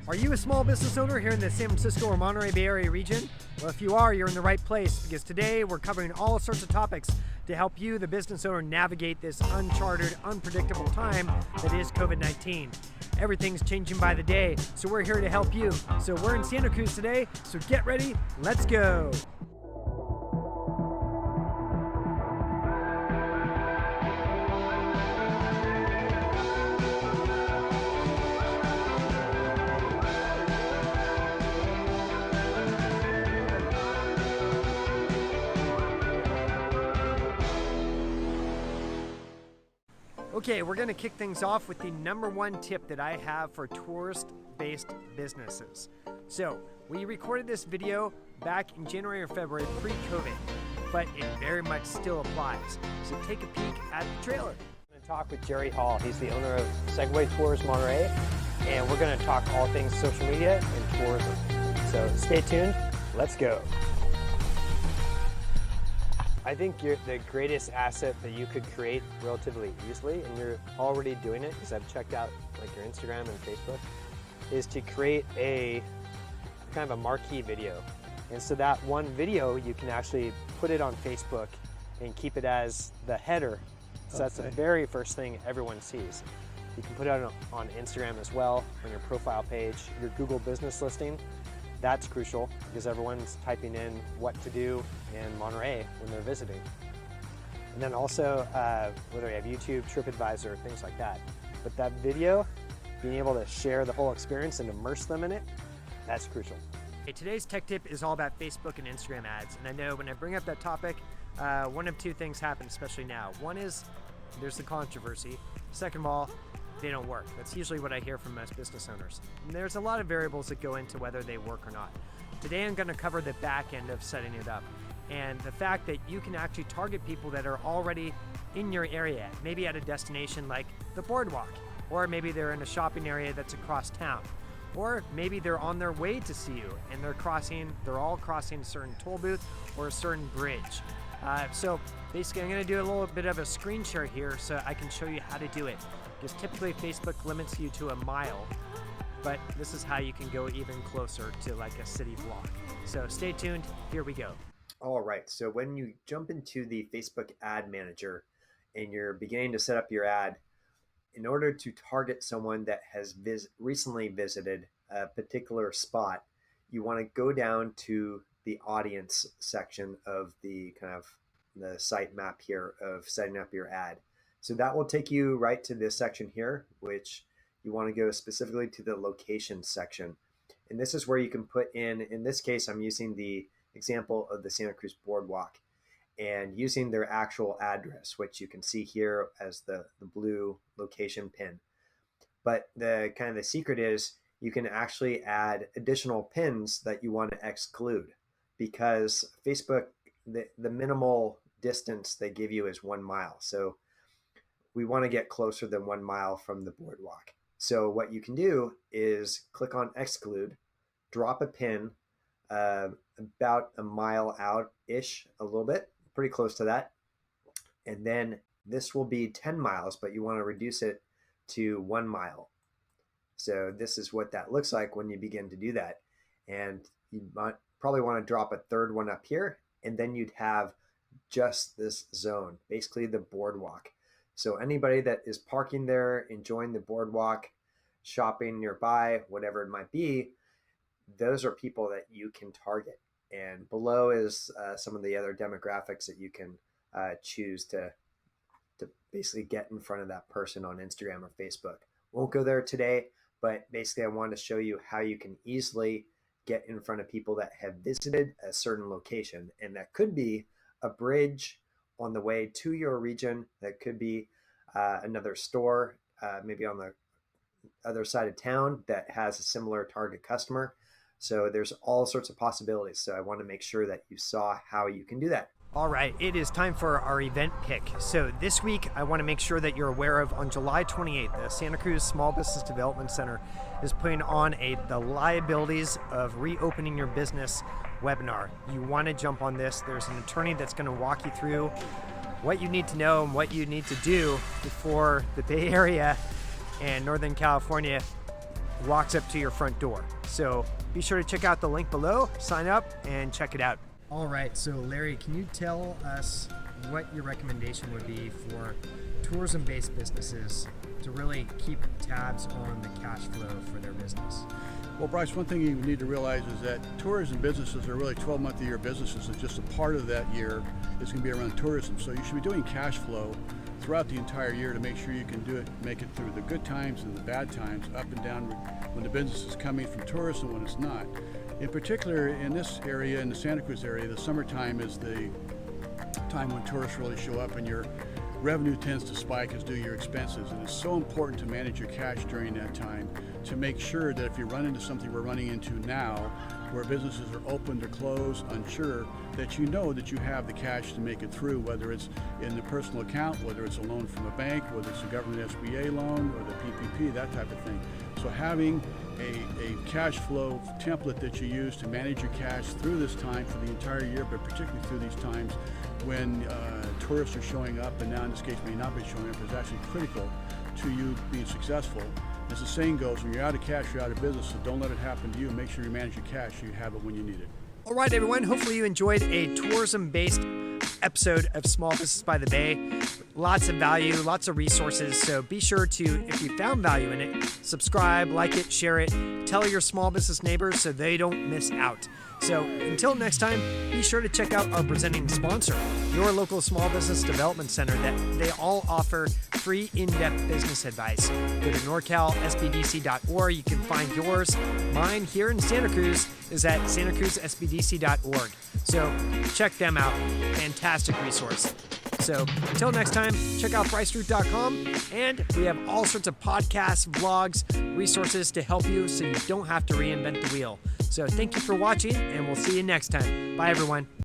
Are you a small business owner here in the San Francisco or Monterey Bay Area region? Well, if you are, you're in the right place, because today we're covering all sorts of topics to help you, the business owner, navigate this uncharted, unpredictable time that is COVID-19. Everything's changing by the day, so we're here to help you. So we're in Santa Cruz today, so get ready, let's go. Okay, we're gonna kick things off with the number one tip that I have for tourist-based businesses. So, we recorded this video back in January or February pre-COVID, but it very much still applies. So take a peek at the trailer. I'm gonna talk with Jerry Hall. He's the owner of Segway Tours Monterey, and we're gonna talk all things social media and tourism. So stay tuned, let's go. I think the greatest asset that you could create relatively easily, and you're already doing it because I've checked out like your Instagram and Facebook, is to create a kind of a marquee video. And so that one video, you can actually put it on Facebook and keep it as the header. So that's the very first thing everyone sees. You can put it on Instagram as well, on your profile page, your Google business listing. That's crucial because everyone's typing in what to do in Monterey when they're visiting. And then also, whether you have YouTube, TripAdvisor, things like that. But that video, being able to share the whole experience and immerse them in it, that's crucial. Hey, today's tech tip is all about Facebook and Instagram ads. And I know when I bring up that topic, one of two things happen, especially now. One is there's the controversy. Second of all, they don't work. That's usually what I hear from most business owners. And there's a lot of variables that go into whether they work or not. Today I'm going to cover the back end of setting it up and the fact that you can actually target people that are already in your area, maybe at a destination like the boardwalk, or maybe they're in a shopping area that's across town, or maybe they're on their way to see you and they're all crossing a certain toll booth or a certain bridge. So basically I'm going to do a little bit of a screen share here so I can show you how to do it. Because typically Facebook limits you to a mile, but this is how you can go even closer to like a city block. So stay tuned, here we go. All right, so when you jump into the Facebook ad manager and you're beginning to set up your ad, in order to target someone that has recently visited a particular spot, you want to go down to the audience section of the kind of the site map here of setting up your ad. So that will take you right to this section here, which you want to go specifically to the location section. And this is where you can put in this case, I'm using the example of the Santa Cruz Boardwalk and using their actual address, which you can see here as the blue location pin. But the kind of the secret is you can actually add additional pins that you want to exclude, because Facebook, the minimal distance they give you is 1 mile. So we want to get closer than 1 mile from the boardwalk. So what you can do is click on exclude, drop a pin about a mile out-ish, a little bit, pretty close to that. And then this will be 10 miles, but you want to reduce it to 1 mile. So this is what that looks like when you begin to do that. And you might probably want to drop a third one up here, and then you'd have just this zone, basically the boardwalk. So anybody that is parking there, enjoying the boardwalk, shopping nearby, whatever it might be, those are people that you can target. And below is some of the other demographics that you can choose to basically get in front of that person on Instagram or Facebook. Won't go there today, but basically I wanted to show you how you can easily get in front of people that have visited a certain location. And that could be a bridge on the way to your region. That could be another store, maybe on the other side of town that has a similar target customer. So there's all sorts of possibilities. So I want to make sure that you saw how you can do that. All right, it is time for our event pick. So this week, I want to make sure that you're aware of, on July 28th, the Santa Cruz Small Business Development Center is putting on the Liabilities of Reopening Your Business webinar. You want to jump on this. There's an attorney that's going to walk you through what you need to know and what you need to do before the Bay Area and Northern California walks up to your front door. So be sure to check out the link below, sign up, and check it out. All right, so Larry, can you tell us what your recommendation would be for tourism-based businesses to really keep tabs on the cash flow for their business? Well, Bryce, one thing you need to realize is that tourism businesses are really 12-month-a-year businesses, and just a part of that year is going to be around tourism. So you should be doing cash flow throughout the entire year to make sure you can do it, make it through the good times and the bad times, up and down when the business is coming from tourists and when it's not. In particular, in this area, in the Santa Cruz area, the summertime is the time when tourists really show up and your revenue tends to spike as do your expenses. And it's so important to manage your cash during that time to make sure that if you run into something we're running into now, where businesses are opened or closed, unsure, that you know that you have the cash to make it through, whether it's in the personal account, whether it's a loan from a bank, whether it's a government SBA loan or the PPP, that type of thing. So having a cash flow template that you use to manage your cash through this time for the entire year, but particularly through these times when tourists are showing up, and now in this case may not be showing up, is actually critical to you being successful. As the saying goes, when you're out of cash, you're out of business, so don't let it happen to you. Make sure you manage your cash so you have it when you need it. All right, everyone. Hopefully you enjoyed a tourism-based episode of Small Business by the Bay. Lots of value, lots of resources. So be sure to, if you found value in it, subscribe, like it, share it, tell your small business neighbors so they don't miss out. So until next time, be sure to check out our presenting sponsor, your local small business development center, that they all offer free in-depth business advice. Go to norcalsbdc.org. You can find yours. Mine here in Santa Cruz is at santacruzsbdc.org. So check them out. Fantastic resource. So until next time, check out bryceroot.com, and we have all sorts of podcasts, vlogs, resources to help you so you don't have to reinvent the wheel. So thank you for watching, and we'll see you next time. Bye, everyone.